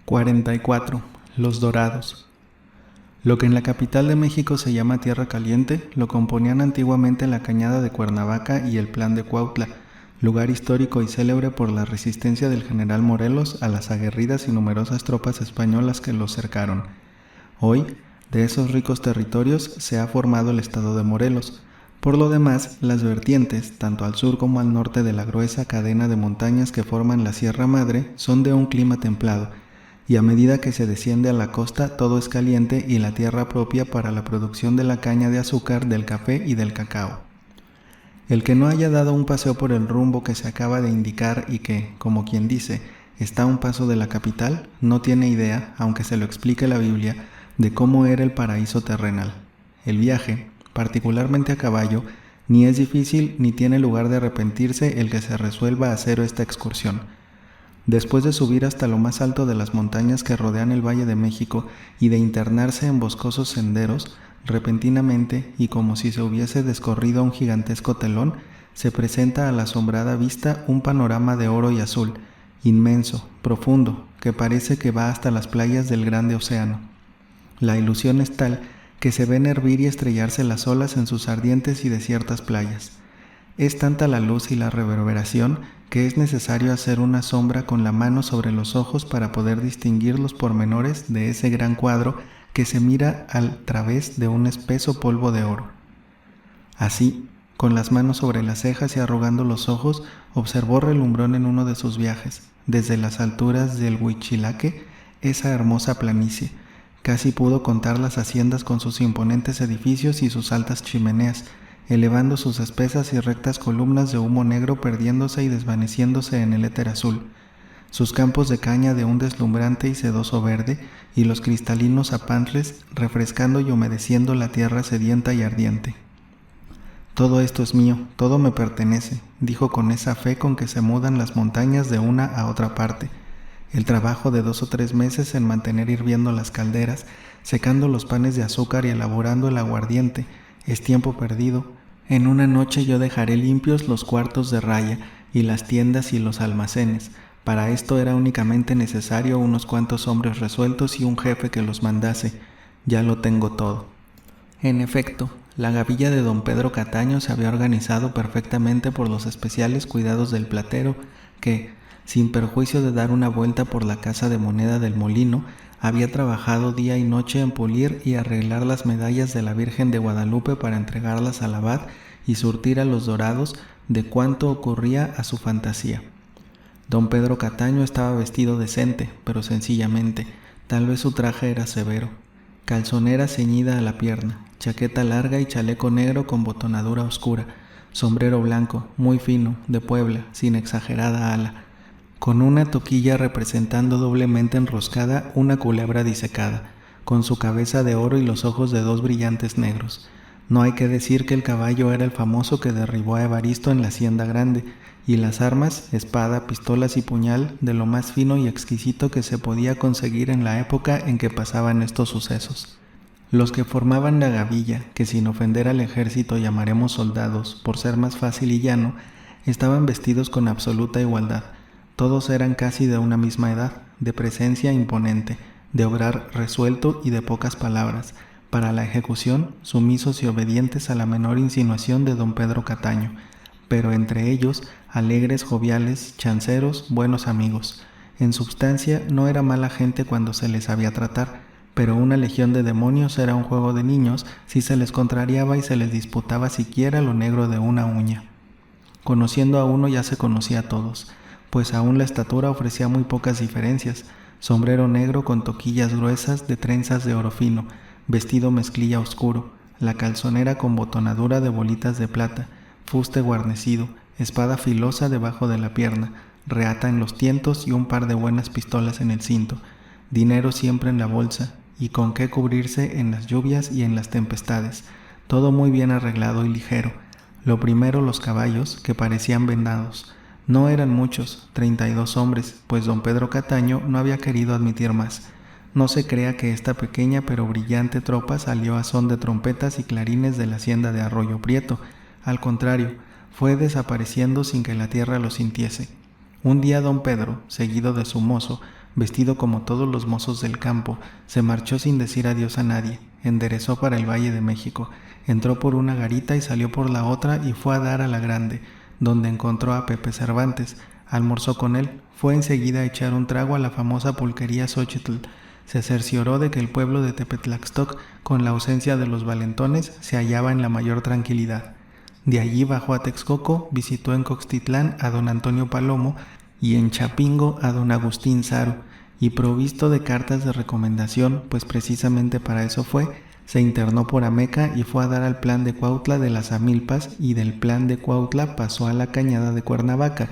44. Los Dorados. Lo que en la capital de México se llama Tierra Caliente, lo componían antiguamente la Cañada de Cuernavaca y el Plan de Cuautla, lugar histórico y célebre por la resistencia del general Morelos a las aguerridas y numerosas tropas españolas que los cercaron. Hoy, de esos ricos territorios se ha formado el estado de Morelos. Por lo demás, las vertientes, tanto al sur como al norte de la gruesa cadena de montañas que forman la Sierra Madre, son de un clima templado, y a medida que se desciende a la costa todo es caliente y la tierra propia para la producción de la caña de azúcar, del café y del cacao. El que no haya dado un paseo por el rumbo que se acaba de indicar y que, como quien dice, está a un paso de la capital, no tiene idea, aunque se lo explique la Biblia, de cómo era el paraíso terrenal. El viaje, particularmente a caballo, ni es difícil ni tiene lugar de arrepentirse el que se resuelva a hacer esta excursión. Después de subir hasta lo más alto de las montañas que rodean el Valle de México y de internarse en boscosos senderos, repentinamente, y como si se hubiese descorrido un gigantesco telón, se presenta a la asombrada vista un panorama de oro y azul, inmenso, profundo, que parece que va hasta las playas del grande océano. La ilusión es tal que se ven hervir y estrellarse las olas en sus ardientes y desiertas playas. Es tanta la luz y la reverberación que es necesario hacer una sombra con la mano sobre los ojos para poder distinguir los pormenores de ese gran cuadro que se mira al través de un espeso polvo de oro. Así, con las manos sobre las cejas y arrugando los ojos, observó relumbrón en uno de sus viajes, desde las alturas del Huichilaque, esa hermosa planicie. Casi pudo contar las haciendas con sus imponentes edificios y sus altas chimeneas, elevando sus espesas y rectas columnas de humo negro perdiéndose y desvaneciéndose en el éter azul, sus campos de caña de un deslumbrante y sedoso verde, y los cristalinos apantles refrescando y humedeciendo la tierra sedienta y ardiente. Todo esto es mío, todo me pertenece, dijo con esa fe con que se mudan las montañas de una a otra parte. El trabajo de 2 o 3 meses en mantener hirviendo las calderas, secando los panes de azúcar y elaborando el aguardiente, es tiempo perdido. En una noche yo dejaré limpios los cuartos de raya y las tiendas y los almacenes. Para esto era únicamente necesario unos cuantos hombres resueltos y un jefe que los mandase. Ya lo tengo todo. En efecto, la gavilla de don Pedro Cataño se había organizado perfectamente por los especiales cuidados del platero, que, sin perjuicio de dar una vuelta por la casa de moneda del molino, había trabajado día y noche en pulir y arreglar las medallas de la Virgen de Guadalupe para entregarlas al abad y surtir a los Dorados de cuanto ocurría a su fantasía. Don Pedro Cataño estaba vestido decente, pero sencillamente, tal vez su traje era severo. Calzonera ceñida a la pierna, chaqueta larga y chaleco negro con botonadura oscura, sombrero blanco, muy fino, de Puebla, sin exagerada ala, con una toquilla representando doblemente enroscada una culebra disecada, con su cabeza de oro y los ojos de 2 brillantes negros. No hay que decir que el caballo era el famoso que derribó a Evaristo en la Hacienda Grande, y las armas, espada, pistolas y puñal, de lo más fino y exquisito que se podía conseguir en la época en que pasaban estos sucesos. Los que formaban la gavilla, que sin ofender al ejército llamaremos soldados, por ser más fácil y llano, estaban vestidos con absoluta igualdad. Todos eran casi de una misma edad, de presencia imponente, de obrar resuelto y de pocas palabras, para la ejecución sumisos y obedientes a la menor insinuación de don Pedro Cataño, pero entre ellos alegres, joviales, chanceros, buenos amigos. En substancia no era mala gente cuando se les sabía tratar, pero una legión de demonios era un juego de niños si se les contrariaba y se les disputaba siquiera lo negro de una uña. Conociendo a uno ya se conocía a todos, pues aún la estatura ofrecía muy pocas diferencias: sombrero negro con toquillas gruesas de trenzas de oro fino, vestido mezclilla oscuro, la calzonera con botonadura de bolitas de plata, fuste guarnecido, espada filosa debajo de la pierna, reata en los tientos y un par de buenas pistolas en el cinto, dinero siempre en la bolsa, y con qué cubrirse en las lluvias y en las tempestades, todo muy bien arreglado y ligero. Lo primero, los caballos, que parecían venados. No eran muchos, 32 hombres, pues don Pedro Cataño no había querido admitir más. No se crea que esta pequeña pero brillante tropa salió a son de trompetas y clarines de la hacienda de Arroyo Prieto. Al contrario, fue desapareciendo sin que la tierra lo sintiese. Un día don Pedro, seguido de su mozo, vestido como todos los mozos del campo, se marchó sin decir adiós a nadie, enderezó para el Valle de México, entró por una garita y salió por la otra y fue a dar a la grande, donde encontró a Pepe Cervantes, almorzó con él, fue enseguida a echar un trago a la famosa pulquería Xochitl, se cercioró de que el pueblo de Tepetlaxtoc, con la ausencia de los valentones, se hallaba en la mayor tranquilidad. De allí bajó a Texcoco, visitó en Coxtitlán a don Antonio Palomo y en Chapingo a don Agustín Saro, y provisto de cartas de recomendación, pues precisamente para eso fue, se internó por Ameca y fue a dar al plan de Cuautla de las Amilpas, y del plan de Cuautla pasó a la cañada de Cuernavaca.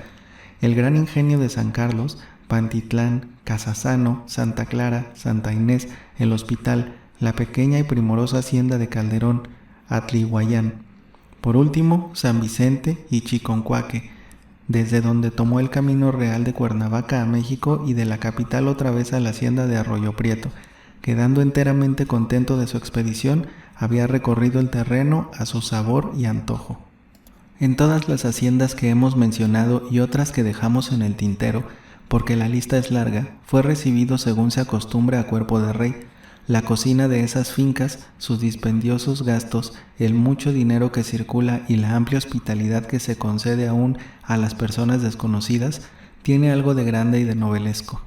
El gran ingenio de San Carlos, Pantitlán, Casasano, Santa Clara, Santa Inés, el hospital, la pequeña y primorosa hacienda de Calderón, Atlihuayán. Por último, San Vicente y Chiconcuaque, desde donde tomó el camino real de Cuernavaca a México y de la capital otra vez a la hacienda de Arroyo Prieto. Quedando enteramente contento de su expedición, había recorrido el terreno a su sabor y antojo. En todas las haciendas que hemos mencionado y otras que dejamos en el tintero, porque la lista es larga, fue recibido según se acostumbra a cuerpo de rey. La cocina de esas fincas, sus dispendiosos gastos, el mucho dinero que circula y la amplia hospitalidad que se concede aún a las personas desconocidas, tiene algo de grande y de novelesco.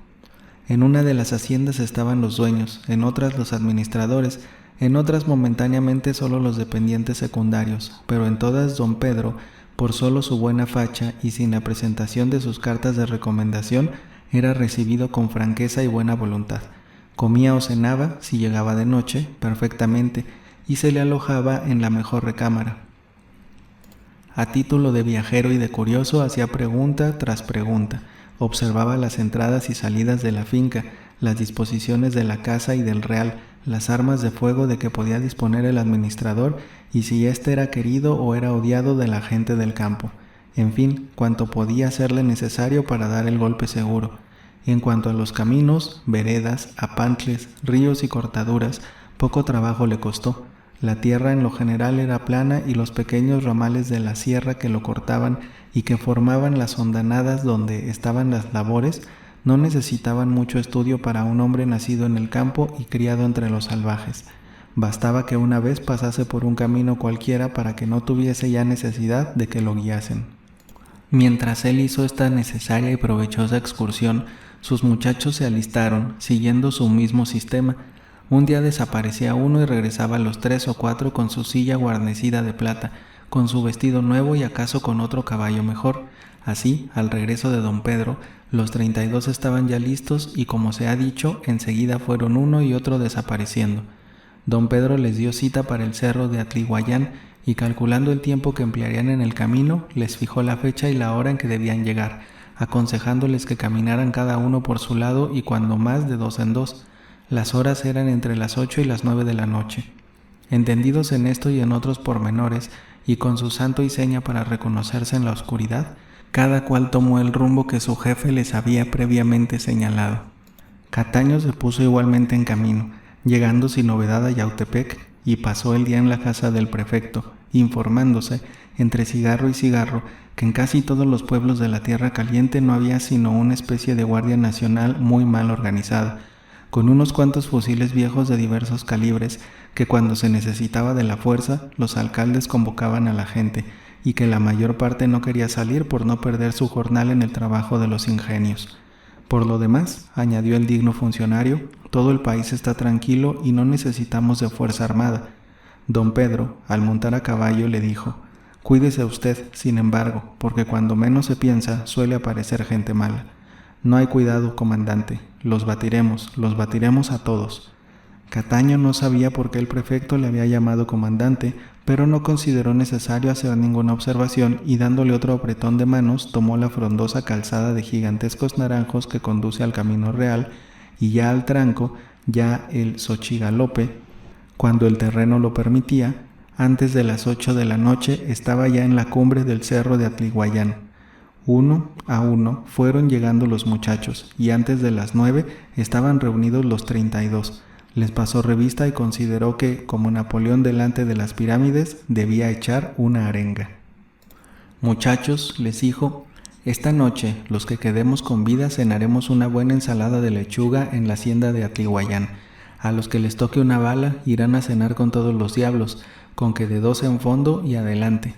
En una de las haciendas estaban los dueños, en otras los administradores, en otras momentáneamente solo los dependientes secundarios, pero en todas don Pedro, por solo su buena facha y sin la presentación de sus cartas de recomendación, era recibido con franqueza y buena voluntad. Comía o cenaba, si llegaba de noche, perfectamente, y se le alojaba en la mejor recámara. A título de viajero y de curioso hacía pregunta tras pregunta, observaba las entradas y salidas de la finca, las disposiciones de la casa y del real, las armas de fuego de que podía disponer el administrador y si éste era querido o era odiado de la gente del campo. En fin, cuanto podía serle necesario para dar el golpe seguro. En cuanto a los caminos, veredas, apantles, ríos y cortaduras, poco trabajo le costó. La tierra en lo general era plana y los pequeños ramales de la sierra que lo cortaban y que formaban las hondanadas donde estaban las labores, no necesitaban mucho estudio para un hombre nacido en el campo y criado entre los salvajes. Bastaba que una vez pasase por un camino cualquiera para que no tuviese ya necesidad de que lo guiasen. Mientras él hizo esta necesaria y provechosa excursión, sus muchachos se alistaron, siguiendo su mismo sistema. Un día desaparecía uno y regresaba a los 3 o 4 con su silla guarnecida de plata, con su vestido nuevo y acaso con otro caballo mejor. Así, al regreso de don Pedro, los 32 estaban ya listos y, como se ha dicho, enseguida fueron uno y otro desapareciendo. Don Pedro les dio cita para el cerro de Atlihuayán y, calculando el tiempo que emplearían en el camino, les fijó la fecha y la hora en que debían llegar, aconsejándoles que caminaran cada uno por su lado y cuando más de 2 en 2. Las horas eran entre las 8 y las 9 de la noche. Entendidos en esto y en otros pormenores, y con su santo y seña para reconocerse en la oscuridad, cada cual tomó el rumbo que su jefe les había previamente señalado. Cataño se puso igualmente en camino, llegando sin novedad a Yautepec, y pasó el día en la casa del prefecto, informándose, entre cigarro y cigarro, que en casi todos los pueblos de la Tierra Caliente no había sino una especie de guardia nacional muy mal organizada, con unos cuantos fusiles viejos de diversos calibres, que cuando se necesitaba de la fuerza, los alcaldes convocaban a la gente, y que la mayor parte no quería salir por no perder su jornal en el trabajo de los ingenios. Por lo demás, añadió el digno funcionario, todo el país está tranquilo y no necesitamos de fuerza armada. Don Pedro, al montar a caballo, le dijo: «Cuídese usted, sin embargo, porque cuando menos se piensa suele aparecer gente mala. No hay cuidado, comandante, los batiremos a todos». Cataño no sabía por qué el prefecto le había llamado comandante, pero no consideró necesario hacer ninguna observación y dándole otro apretón de manos, tomó la frondosa calzada de gigantescos naranjos que conduce al Camino Real y ya al tranco, ya el Xochigalope, cuando el terreno lo permitía, antes de las 8 de la noche estaba ya en la cumbre del cerro de Atlihuayán. Uno a uno fueron llegando los muchachos y antes de las 9 estaban reunidos los 32. Les pasó revista y consideró que, como Napoleón delante de las pirámides, debía echar una arenga. «Muchachos», les dijo, Esta noche, los que quedemos con vida cenaremos una buena ensalada de lechuga en la hacienda de Atlihuayán. A los que les toque una bala irán a cenar con todos los diablos, con que de 2 en fondo y adelante.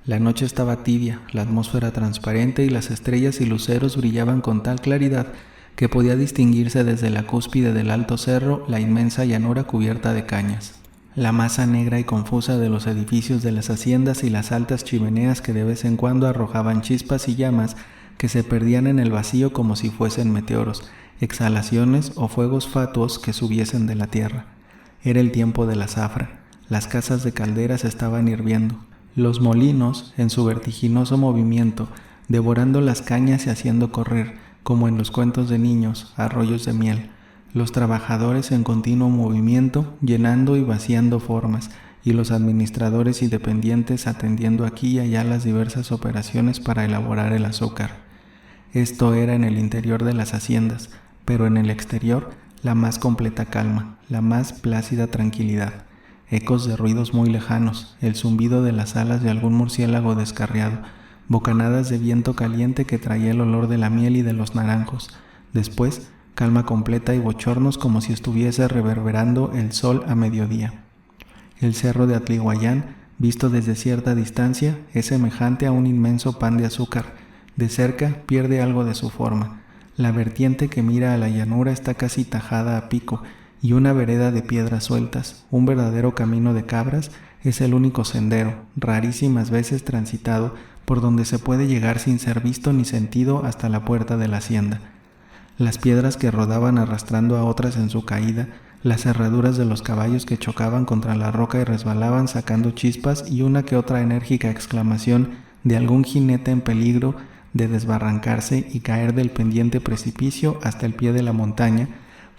La noche estaba tibia, la atmósfera transparente y las estrellas y luceros brillaban con tal claridad que podía distinguirse desde la cúspide del alto cerro la inmensa llanura cubierta de cañas. La masa negra y confusa de los edificios de las haciendas y las altas chimeneas que de vez en cuando arrojaban chispas y llamas que se perdían en el vacío como si fuesen meteoros, exhalaciones o fuegos fatuos que subiesen de la tierra. Era el tiempo de la zafra. Las casas de calderas estaban hirviendo. Los molinos, en su vertiginoso movimiento, devorando las cañas y haciendo correr, como en los cuentos de niños, arroyos de miel. Los trabajadores en continuo movimiento, llenando y vaciando formas, y los administradores y dependientes atendiendo aquí y allá las diversas operaciones para elaborar el azúcar. Esto era en el interior de las haciendas, pero en el exterior la más completa calma, la más plácida tranquilidad. Ecos de ruidos muy lejanos, el zumbido de las alas de algún murciélago descarriado, bocanadas de viento caliente que traía el olor de la miel y de los naranjos. Después, calma completa y bochornos como si estuviese reverberando el sol a mediodía. El cerro de Atlihuayán, visto desde cierta distancia, es semejante a un inmenso pan de azúcar. De cerca pierde algo de su forma. La vertiente que mira a la llanura está casi tajada a pico, y una vereda de piedras sueltas, un verdadero camino de cabras, es el único sendero, rarísimas veces transitado, por donde se puede llegar sin ser visto ni sentido hasta la puerta de la hacienda. Las piedras que rodaban arrastrando a otras en su caída, las herraduras de los caballos que chocaban contra la roca y resbalaban sacando chispas y una que otra enérgica exclamación de algún jinete en peligro de desbarrancarse y caer del pendiente precipicio hasta el pie de la montaña,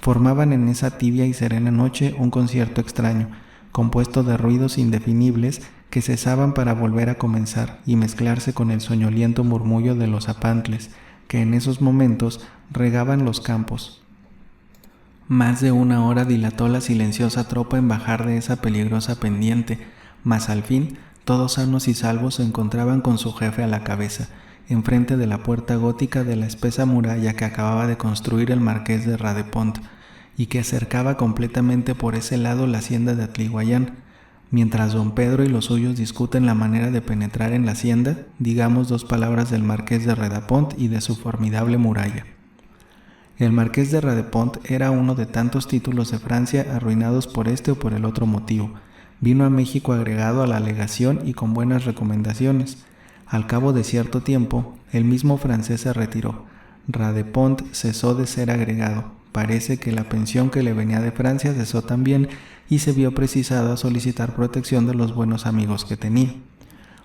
formaban en esa tibia y serena noche un concierto extraño, compuesto de ruidos indefinibles que cesaban para volver a comenzar y mezclarse con el soñoliento murmullo de los apantles, que en esos momentos regaban los campos. Más de 1 hora dilató la silenciosa tropa en bajar de esa peligrosa pendiente, mas al fin, todos sanos y salvos se encontraban con su jefe a la cabeza, enfrente de la puerta gótica de la espesa muralla que acababa de construir el marqués de Radepont, y que cercaba completamente por ese lado la hacienda de Atlihuayán. Mientras don Pedro y los suyos discuten la manera de penetrar en la hacienda, digamos 2 palabras del marqués de Radepont y de su formidable muralla. El marqués de Radepont era uno de tantos títulos de Francia arruinados por este o por el otro motivo. Vino a México agregado a la legación y con buenas recomendaciones. Al cabo de cierto tiempo, el mismo francés se retiró. Radepont cesó de ser agregado. Parece que la pensión que le venía de Francia cesó también y se vio precisado a solicitar protección de los buenos amigos que tenía.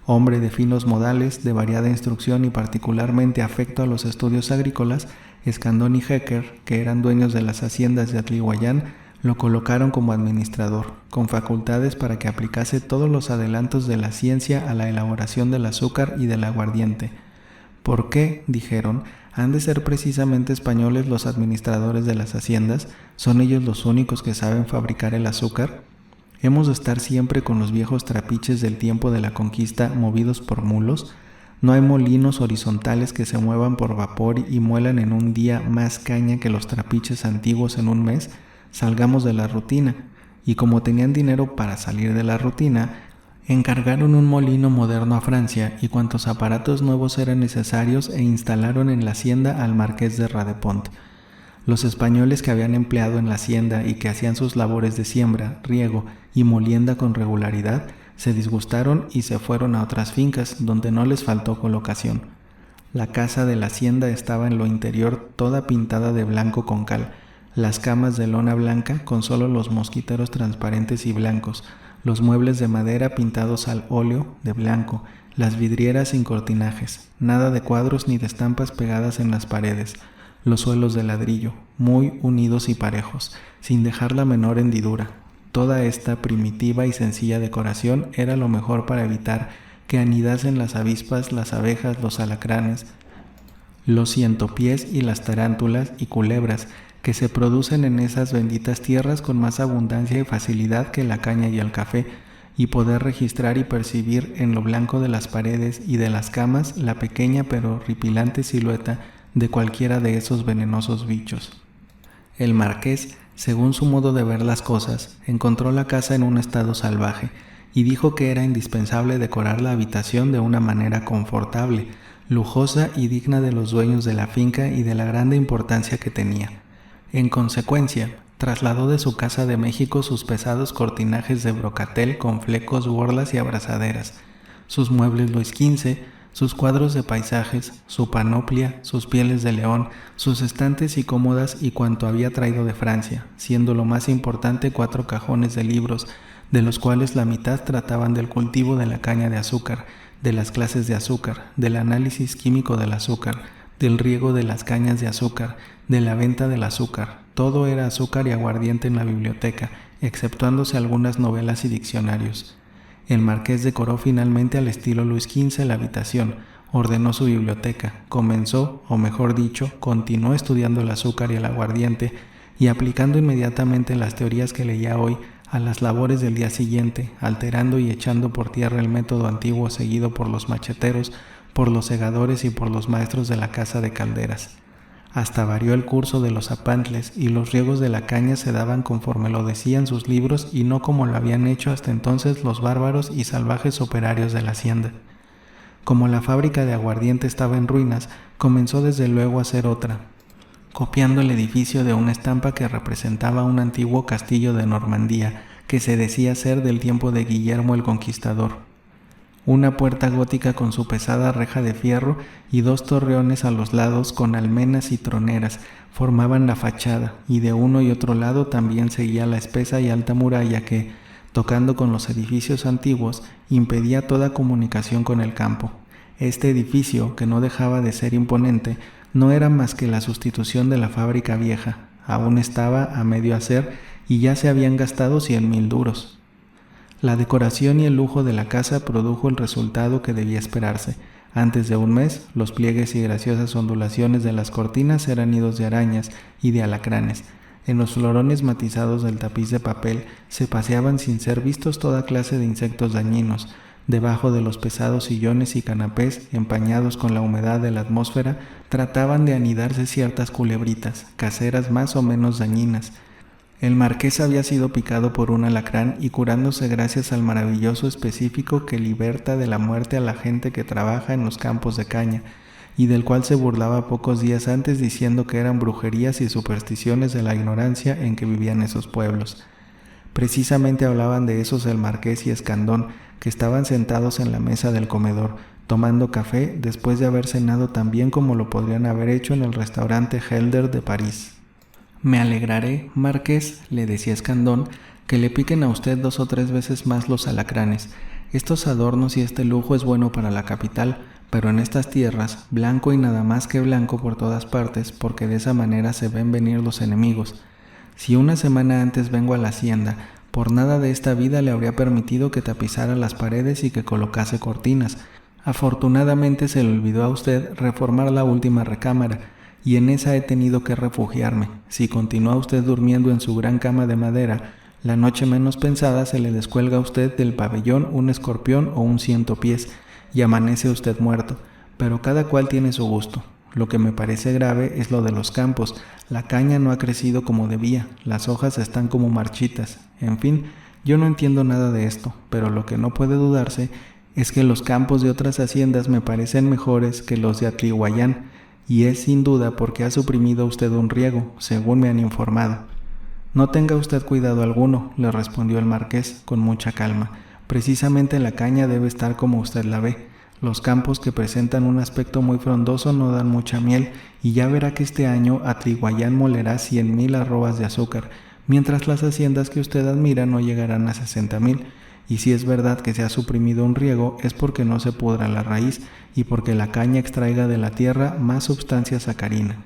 Hombre de finos modales, de variada instrucción y particularmente afecto a los estudios agrícolas, Escandón y Hecker, que eran dueños de las haciendas de Atlihuayán, lo colocaron como administrador, con facultades para que aplicase todos los adelantos de la ciencia a la elaboración del azúcar y del aguardiente. ¿Por qué, dijeron, han de ser precisamente españoles los administradores de las haciendas? ¿Son ellos los únicos que saben fabricar el azúcar? ¿Hemos de estar siempre con los viejos trapiches del tiempo de la conquista movidos por mulos? ¿No hay molinos horizontales que se muevan por vapor y muelan en un día más caña que los trapiches antiguos en un mes? Salgamos de la rutina. Y como tenían dinero para salir de la rutina, encargaron un molino moderno a Francia y cuantos aparatos nuevos eran necesarios e instalaron en la hacienda al marqués de Radepont. Los españoles que habían empleado en la hacienda y que hacían sus labores de siembra, riego y molienda con regularidad, se disgustaron y se fueron a otras fincas donde no les faltó colocación. La casa de la hacienda estaba en lo interior toda pintada de blanco con cal, las camas de lona blanca con solo los mosquiteros transparentes y blancos, los muebles de madera pintados al óleo de blanco, las vidrieras sin cortinajes, nada de cuadros ni de estampas pegadas en las paredes, los suelos de ladrillo, muy unidos y parejos, sin dejar la menor hendidura. Toda esta primitiva y sencilla decoración era lo mejor para evitar que anidasen las avispas, las abejas, los alacranes, los cientopiés y las tarántulas y culebras que se producen en esas benditas tierras con más abundancia y facilidad que la caña y el café, y poder registrar y percibir en lo blanco de las paredes y de las camas la pequeña pero horripilante silueta de cualquiera de esos venenosos bichos. El marqués, según su modo de ver las cosas, encontró la casa en un estado salvaje y dijo que era indispensable decorar la habitación de una manera confortable, lujosa y digna de los dueños de la finca y de la grande importancia que tenía. En consecuencia, trasladó de su casa de México sus pesados cortinajes de brocatel con flecos, borlas y abrazaderas, sus muebles Luis XV, sus cuadros de paisajes, su panoplia, sus pieles de león, sus estantes y cómodas y cuanto había traído de Francia, siendo lo más importante 4 cajones de libros, de los cuales la mitad trataban del cultivo de la caña de azúcar, de las clases de azúcar, del análisis químico del azúcar, del riego de las cañas de azúcar, de la venta del azúcar. Todo era azúcar y aguardiente en la biblioteca, exceptuándose algunas novelas y diccionarios. El marqués decoró finalmente al estilo Luis XV la habitación, ordenó su biblioteca, comenzó, o mejor dicho, continuó estudiando el azúcar y el aguardiente y aplicando inmediatamente las teorías que leía hoy a las labores del día siguiente, alterando y echando por tierra el método antiguo seguido por los macheteros, por los segadores y por los maestros de la casa de calderas. Hasta varió el curso de los apantles y los riegos de la caña se daban conforme lo decían sus libros y no como lo habían hecho hasta entonces los bárbaros y salvajes operarios de la hacienda. Como la fábrica de aguardiente estaba en ruinas, comenzó desde luego a hacer otra, copiando el edificio de una estampa que representaba un antiguo castillo de Normandía que se decía ser del tiempo de Guillermo el Conquistador. Una puerta gótica con su pesada reja de fierro y 2 torreones a los lados con almenas y troneras formaban la fachada, y de uno y otro lado también seguía la espesa y alta muralla que, tocando con los edificios antiguos, impedía toda comunicación con el campo. Este edificio, que no dejaba de ser imponente, no era más que la sustitución de la fábrica vieja. Aún estaba a medio hacer y ya se habían gastado 100,000 duros. La decoración y el lujo de la casa produjo el resultado que debía esperarse. Antes de un mes, los pliegues y graciosas ondulaciones de las cortinas eran nidos de arañas y de alacranes. En los florones matizados del tapiz de papel se paseaban sin ser vistos toda clase de insectos dañinos. Debajo de los pesados sillones y canapés, empañados con la humedad de la atmósfera, trataban de anidarse ciertas culebritas, caseras más o menos dañinas. El marqués había sido picado por un alacrán y curándose gracias al maravilloso específico que liberta de la muerte a la gente que trabaja en los campos de caña, y del cual se burlaba pocos días antes diciendo que eran brujerías y supersticiones de la ignorancia en que vivían esos pueblos. Precisamente hablaban de esos el marqués y Escandón, que estaban sentados en la mesa del comedor, tomando café después de haber cenado tan bien como lo podrían haber hecho en el restaurante Helder de París. «Me alegraré, marqués», le decía Escandón, «que le piquen a usted 2 o 3 veces más los alacranes. Estos adornos y este lujo es bueno para la capital, pero en estas tierras, blanco y nada más que blanco por todas partes, porque de esa manera se ven venir los enemigos. Si una semana antes vengo a la hacienda, por nada de esta vida le habría permitido que tapizara las paredes y que colocase cortinas. Afortunadamente se le olvidó a usted reformar la última recámara, y en esa he tenido que refugiarme. Si continúa usted durmiendo en su gran cama de madera, la noche menos pensada se le descuelga a usted del pabellón un escorpión o un cientopiés, y amanece usted muerto, pero cada cual tiene su gusto. Lo que me parece grave es lo de los campos. La caña no ha crecido como debía, las hojas están como marchitas. En fin, yo no entiendo nada de esto, pero lo que no puede dudarse es que los campos de otras haciendas me parecen mejores que los de Atlihuayán, y es sin duda porque ha suprimido usted un riego, según me han informado. No tenga usted cuidado alguno, le respondió el marqués con mucha calma. Precisamente la caña debe estar como usted la ve. Los campos que presentan un aspecto muy frondoso no dan mucha miel, y ya verá que este año Atlihuayán molerá 100,000 arrobas de azúcar, mientras las haciendas que usted admira no llegarán a 60,000. Y si es verdad que se ha suprimido un riego, es porque no se pudra la raíz y porque la caña extraiga de la tierra más sustancia sacarina.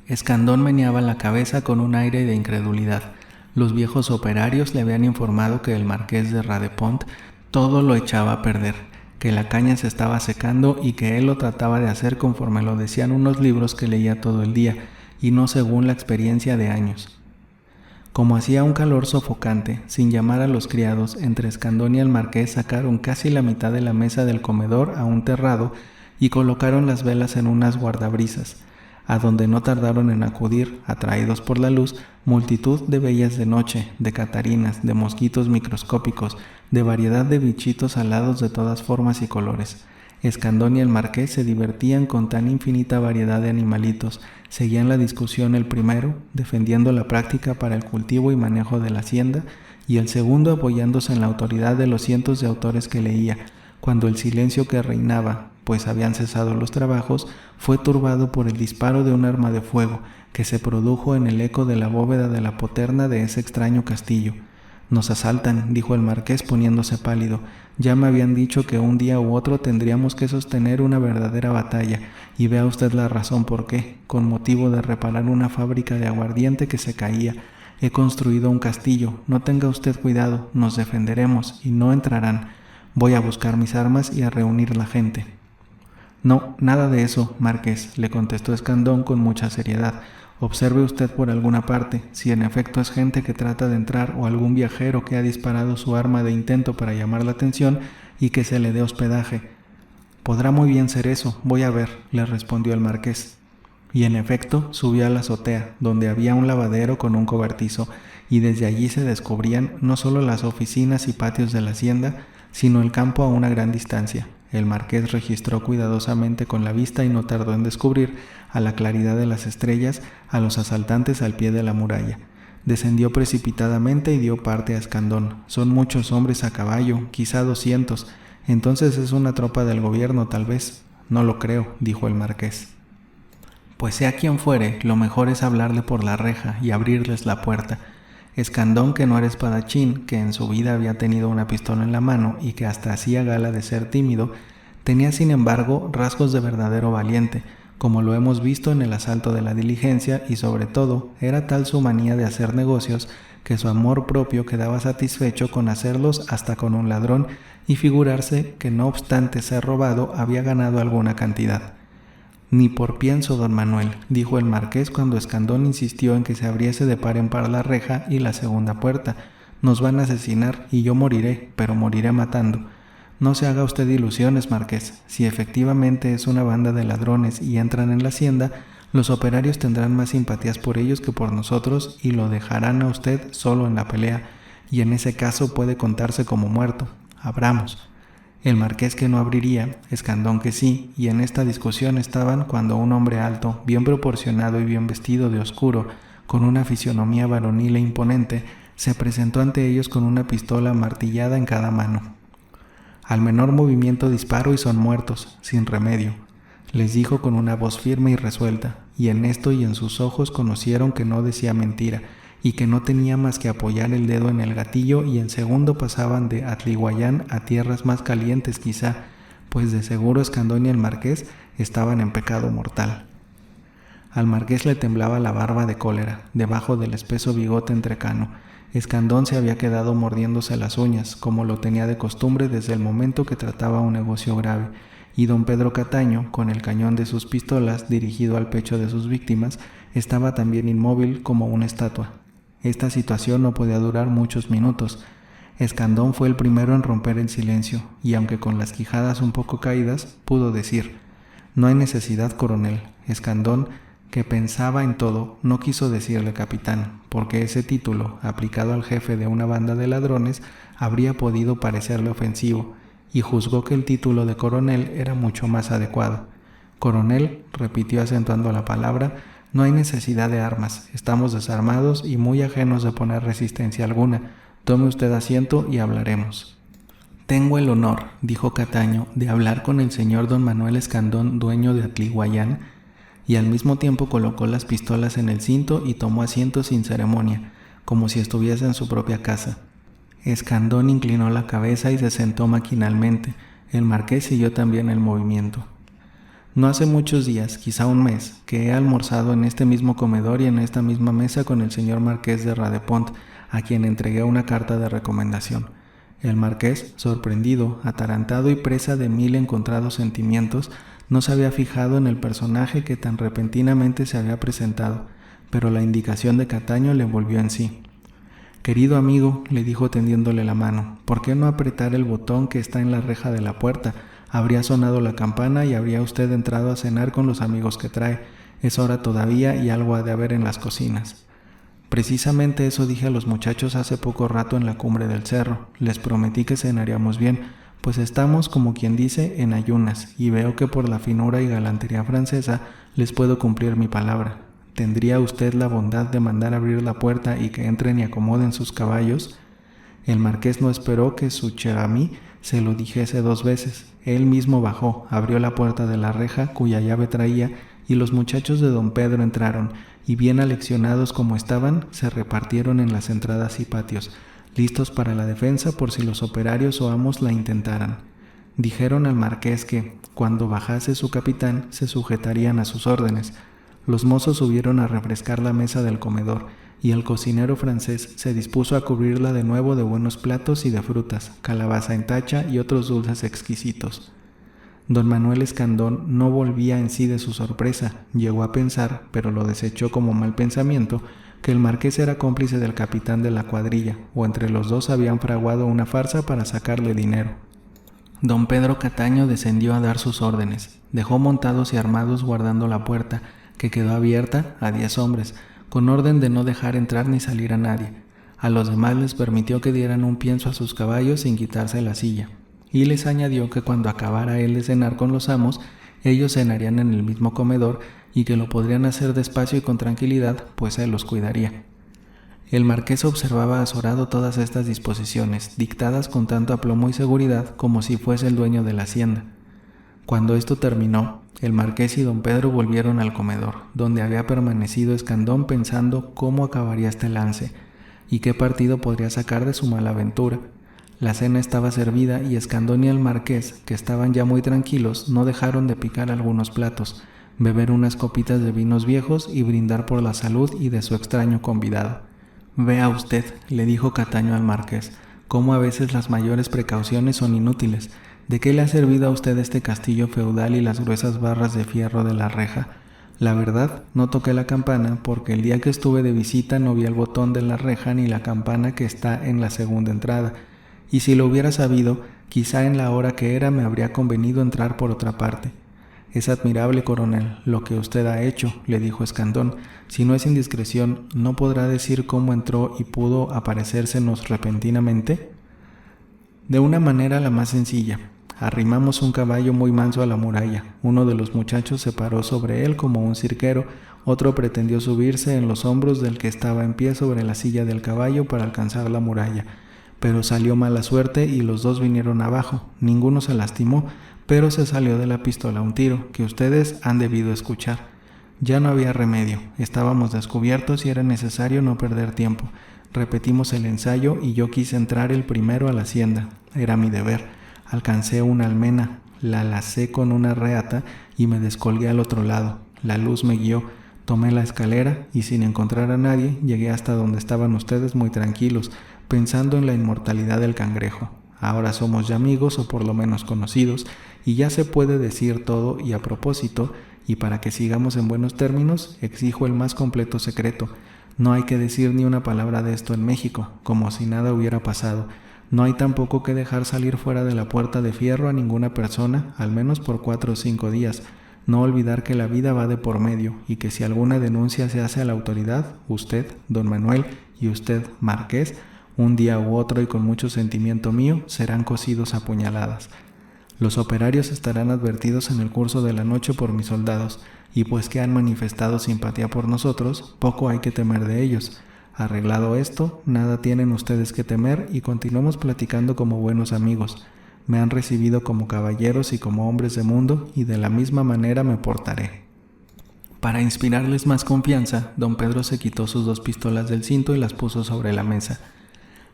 Escandón meneaba la cabeza con un aire de incredulidad. Los viejos operarios le habían informado que el marqués de Radepont todo lo echaba a perder, que la caña se estaba secando y que él lo trataba de hacer conforme lo decían unos libros que leía todo el día, y no según la experiencia de años. Como hacía un calor sofocante, sin llamar a los criados, entre Escandón y el marqués sacaron casi la mitad de la mesa del comedor a un terrado y colocaron las velas en unas guardabrisas, a donde no tardaron en acudir, atraídos por la luz, multitud de bellas de noche, de catarinas, de mosquitos microscópicos, de variedad de bichitos alados de todas formas y colores. Escandón y el marqués se divertían con tan infinita variedad de animalitos. Seguían la discusión el primero, defendiendo la práctica para el cultivo y manejo de la hacienda, y el segundo apoyándose en la autoridad de los cientos de autores que leía, cuando el silencio que reinaba, pues habían cesado los trabajos, fue turbado por el disparo de un arma de fuego que se produjo en el eco de la bóveda de la poterna de ese extraño castillo. «Nos asaltan», dijo el marqués poniéndose pálido. «Ya me habían dicho que un día u otro tendríamos que sostener una verdadera batalla, y vea usted la razón por qué. Con motivo de reparar una fábrica de aguardiente que se caía, he construido un castillo. No tenga usted cuidado, nos defenderemos y no entrarán. Voy a buscar mis armas y a reunir la gente». «No, nada de eso, marqués», le contestó Escandón con mucha seriedad. «Observe usted por alguna parte, si en efecto es gente que trata de entrar o algún viajero que ha disparado su arma de intento para llamar la atención y que se le dé hospedaje». «Podrá muy bien ser eso, voy a ver», le respondió el marqués. Y en efecto subió a la azotea, donde había un lavadero con un cobertizo, y desde allí se descubrían no solo las oficinas y patios de la hacienda, sino el campo a una gran distancia. El marqués registró cuidadosamente con la vista y no tardó en descubrir, a la claridad de las estrellas, a los asaltantes al pie de la muralla. Descendió precipitadamente y dio parte a Escandón. «Son muchos hombres a caballo, quizá 200. Entonces es una tropa del gobierno, tal vez». «No lo creo», dijo el marqués. «Pues sea quien fuere, lo mejor es hablarle por la reja y abrirles la puerta». Escandón, que no era espadachín, que en su vida había tenido una pistola en la mano y que hasta hacía gala de ser tímido, tenía sin embargo rasgos de verdadero valiente, como lo hemos visto en el asalto de la diligencia, y sobre todo era tal su manía de hacer negocios que su amor propio quedaba satisfecho con hacerlos hasta con un ladrón y figurarse que no obstante ser robado había ganado alguna cantidad. «Ni por pienso, don Manuel», dijo el marqués cuando Escandón insistió en que se abriese de par en par la reja y la segunda puerta. «Nos van a asesinar y yo moriré, pero moriré matando». «No se haga usted ilusiones, marqués. Si efectivamente es una banda de ladrones y entran en la hacienda, los operarios tendrán más simpatías por ellos que por nosotros y lo dejarán a usted solo en la pelea, y en ese caso puede contarse como muerto. Abramos». El marqués que no abriría, Escandón que sí, y en esta discusión estaban cuando un hombre alto, bien proporcionado y bien vestido de oscuro, con una fisionomía varonil e imponente, se presentó ante ellos con una pistola martillada en cada mano. «Al menor movimiento disparo y son muertos, sin remedio», les dijo con una voz firme y resuelta, y en esto y en sus ojos conocieron que no decía mentira, y que no tenía más que apoyar el dedo en el gatillo, y en segundo pasaban de Atliguayán a tierras más calientes quizá, pues de seguro Escandón y el marqués estaban en pecado mortal. Al marqués le temblaba la barba de cólera, debajo del espeso bigote entrecano. Escandón se había quedado mordiéndose las uñas, como lo tenía de costumbre desde el momento que trataba un negocio grave, y don Pedro Cataño, con el cañón de sus pistolas dirigido al pecho de sus víctimas, estaba también inmóvil como una estatua. Esta situación no podía durar muchos minutos. Escandón fue el primero en romper el silencio, y aunque con las quijadas un poco caídas, pudo decir: «No hay necesidad, coronel». Escandón, que pensaba en todo, no quiso decirle capitán, porque ese título, aplicado al jefe de una banda de ladrones, habría podido parecerle ofensivo, y juzgó que el título de coronel era mucho más adecuado. «Coronel», repitió acentuando la palabra, «no hay necesidad de armas, estamos desarmados y muy ajenos de poner resistencia alguna. Tome usted asiento y hablaremos». «Tengo el honor», dijo Cataño, «de hablar con el señor don Manuel Escandón, dueño de Atliguayán», y al mismo tiempo colocó las pistolas en el cinto y tomó asiento sin ceremonia, como si estuviese en su propia casa. Escandón inclinó la cabeza y se sentó maquinalmente. El marqués siguió también el movimiento. «No hace muchos días, quizá un mes, que he almorzado en este mismo comedor y en esta misma mesa con el señor marqués de Radepont, a quien entregué una carta de recomendación». El marqués, sorprendido, atarantado y presa de 1000 encontrados sentimientos, no se había fijado en el personaje que tan repentinamente se había presentado, pero la indicación de Cataño le volvió en sí. «Querido amigo», le dijo tendiéndole la mano, «¿por qué no apretar el botón que está en la reja de la puerta? Habría sonado la campana y habría usted entrado a cenar con los amigos que trae. Es hora todavía y algo ha de haber en las cocinas». Precisamente eso dije a los muchachos hace poco rato en la cumbre del cerro. Les prometí que cenaríamos bien, pues estamos, como quien dice, en ayunas, y veo que por la finura y galantería francesa les puedo cumplir mi palabra. ¿Tendría usted la bondad de mandar abrir la puerta y que entren y acomoden sus caballos? El marqués no esperó que su cher ami se lo dijese 2 veces. Él mismo bajó, abrió la puerta de la reja cuya llave traía, y los muchachos de don Pedro entraron, y bien aleccionados como estaban, se repartieron en las entradas y patios, listos para la defensa por si los operarios o amos la intentaran. Dijeron al marqués que, cuando bajase su capitán, se sujetarían a sus órdenes. Los mozos subieron a refrescar la mesa del comedor, y el cocinero francés se dispuso a cubrirla de nuevo de buenos platos y de frutas, calabaza en tacha y otros dulces exquisitos. Don Manuel Escandón no volvía en sí de su sorpresa. Llegó a pensar, pero lo desechó como mal pensamiento, que el marqués era cómplice del capitán de la cuadrilla, o entre los dos habían fraguado una farsa para sacarle dinero. Don Pedro Cataño descendió a dar sus órdenes. Dejó montados y armados guardando la puerta, que quedó abierta a 10 hombres, con orden de no dejar entrar ni salir a nadie. A los demás les permitió que dieran un pienso a sus caballos sin quitarse la silla, y les añadió que cuando acabara él de cenar con los amos, ellos cenarían en el mismo comedor y que lo podrían hacer despacio y con tranquilidad, pues él los cuidaría. El marqués observaba azorado todas estas disposiciones, dictadas con tanto aplomo y seguridad como si fuese el dueño de la hacienda. Cuando esto terminó, el marqués y don Pedro volvieron al comedor, donde había permanecido Escandón pensando cómo acabaría este lance y qué partido podría sacar de su mala aventura. La cena estaba servida y Escandón y el marqués, que estaban ya muy tranquilos, no dejaron de picar algunos platos, beber unas copitas de vinos viejos y brindar por la salud y de su extraño convidado. «Vea usted», le dijo Cataño al marqués, «cómo a veces las mayores precauciones son inútiles. ¿De qué le ha servido a usted este castillo feudal y las gruesas barras de fierro de la reja? La verdad, no toqué la campana porque el día que estuve de visita no vi el botón de la reja ni la campana que está en la segunda entrada, y si lo hubiera sabido, quizá en la hora que era me habría convenido entrar por otra parte». «Es admirable, coronel, lo que usted ha hecho», le dijo Escandón. «Si no es indiscreción, ¿no podrá decir cómo entró y pudo aparecérsenos repentinamente?» «De una manera la más sencilla. Arrimamos un caballo muy manso a la muralla. Uno de los muchachos se paró sobre él como un cirquero, otro pretendió subirse en los hombros del que estaba en pie sobre la silla del caballo para alcanzar la muralla. Pero salió mala suerte y los dos vinieron abajo. Ninguno se lastimó, pero se salió de la pistola un tiro, que ustedes han debido escuchar. Ya no había remedio, estábamos descubiertos y era necesario no perder tiempo. Repetimos el ensayo y yo quise entrar el primero a la hacienda. Era mi deber. Alcancé una almena, la lacé con una reata y me descolgué al otro lado. La luz me guió, tomé la escalera y sin encontrar a nadie llegué hasta donde estaban ustedes muy tranquilos, pensando en la inmortalidad del cangrejo. Ahora somos ya amigos o por lo menos conocidos y ya se puede decir todo y a propósito, y para que sigamos en buenos términos, exijo el más completo secreto. No hay que decir ni una palabra de esto en México, como si nada hubiera pasado. No hay tampoco que dejar salir fuera de la puerta de fierro a ninguna persona, al menos por 4 o 5 días. No olvidar que la vida va de por medio y que si alguna denuncia se hace a la autoridad, usted, don Manuel, y usted, marqués, un día u otro y con mucho sentimiento mío, serán cosidos a puñaladas. Los operarios estarán advertidos en el curso de la noche por mis soldados, y pues que han manifestado simpatía por nosotros, poco hay que temer de ellos. Arreglado esto, nada tienen ustedes que temer y continuemos platicando como buenos amigos. Me han recibido como caballeros y como hombres de mundo, y de la misma manera me portaré». Para inspirarles más confianza, don Pedro se quitó sus 2 pistolas del cinto y las puso sobre la mesa.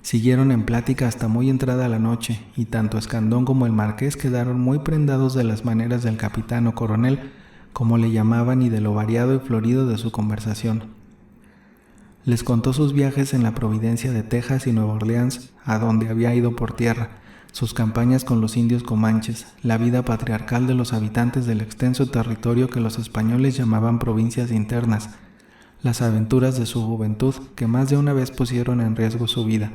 Siguieron en plática hasta muy entrada la noche, y tanto Escandón como el marqués quedaron muy prendados de las maneras del capitán o coronel, como le llamaban, y de lo variado y florido de su conversación. Les contó sus viajes en la Providencia de Texas y Nueva Orleans, a donde había ido por tierra, sus campañas con los indios comanches, la vida patriarcal de los habitantes del extenso territorio que los españoles llamaban provincias internas, las aventuras de su juventud que más de una vez pusieron en riesgo su vida,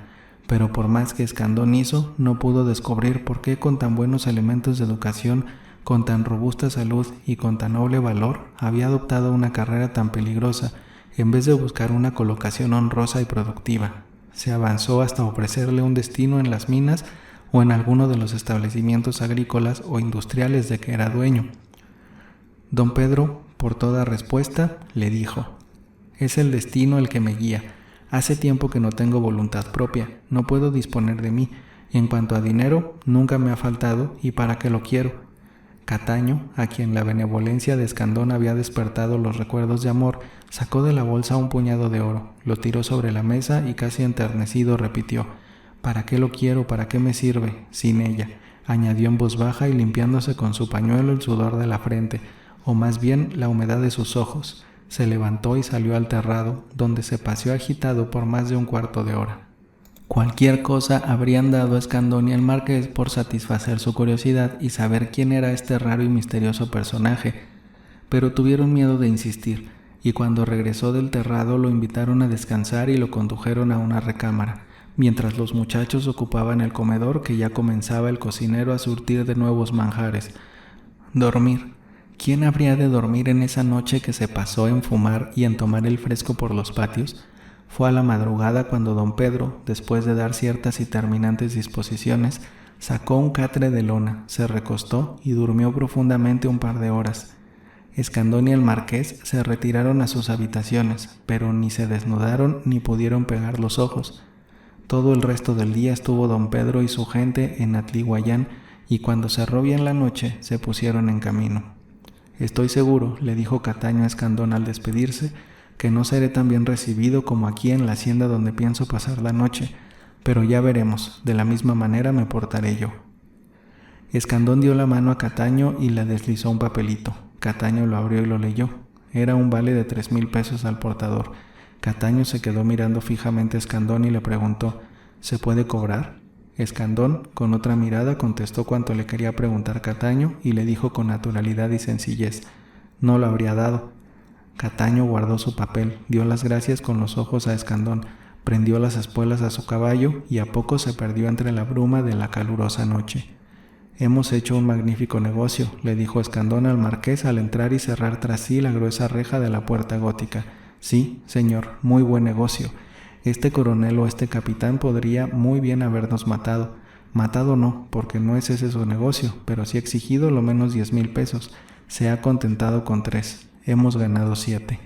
pero por más que Escandón hizo, no pudo descubrir por qué con tan buenos elementos de educación, con tan robusta salud y con tan noble valor, había adoptado una carrera tan peligrosa, en vez de buscar una colocación honrosa y productiva. Se avanzó hasta ofrecerle un destino en las minas o en alguno de los establecimientos agrícolas o industriales de que era dueño. Don Pedro, por toda respuesta, le dijo: «Es el destino el que me guía. Hace tiempo que no tengo voluntad propia, no puedo disponer de mí. En cuanto a dinero, nunca me ha faltado, ¿y para qué lo quiero?». Cataño, a quien la benevolencia de Escandón había despertado los recuerdos de amor, sacó de la bolsa un puñado de oro, lo tiró sobre la mesa y casi enternecido repitió: «¿Para qué lo quiero? ¿Para qué me sirve? Sin ella», añadió en voz baja y limpiándose con su pañuelo el sudor de la frente, o más bien la humedad de sus ojos. Se levantó y salió al terrado, donde se paseó agitado por más de un cuarto de hora. Cualquier cosa habrían dado a Escandón y al marqués por satisfacer su curiosidad y saber quién era este raro y misterioso personaje, pero tuvieron miedo de insistir, y cuando regresó del terrado lo invitaron a descansar y lo condujeron a una recámara, mientras los muchachos ocupaban el comedor que ya comenzaba el cocinero a surtir de nuevos manjares. Dormir. ¿Quién habría de dormir en esa noche que se pasó en fumar y en tomar el fresco por los patios? Fue a la madrugada cuando don Pedro, después de dar ciertas y terminantes disposiciones, sacó un catre de lona, se recostó y durmió profundamente un par de horas. Escandón y el marqués se retiraron a sus habitaciones, pero ni se desnudaron ni pudieron pegar los ojos. Todo el resto del día estuvo don Pedro y su gente en Atliguayán, y cuando cerró bien la noche se pusieron en camino. «Estoy seguro», le dijo Cataño a Escandón al despedirse, «que no seré tan bien recibido como aquí en la hacienda donde pienso pasar la noche, pero ya veremos, de la misma manera me portaré yo». Escandón dio la mano a Cataño y le deslizó un papelito. Cataño lo abrió y lo leyó. Era un vale de 3,000 pesos al portador. Cataño se quedó mirando fijamente a Escandón y le preguntó: «¿Se puede cobrar?». Escandón, con otra mirada, contestó cuanto le quería preguntar Cataño y le dijo con naturalidad y sencillez: «No lo habría dado». Cataño guardó su papel, dio las gracias con los ojos a Escandón, prendió las espuelas a su caballo y a poco se perdió entre la bruma de la calurosa noche. «Hemos hecho un magnífico negocio», le dijo Escandón al marqués al entrar y cerrar tras sí la gruesa reja de la puerta gótica. «Sí, señor, muy buen negocio. Este coronel o este capitán podría muy bien habernos matado. Matado no, porque no es ese su negocio, pero sí ha exigido lo menos 10,000 pesos. Se ha contentado con 3. Hemos ganado 7.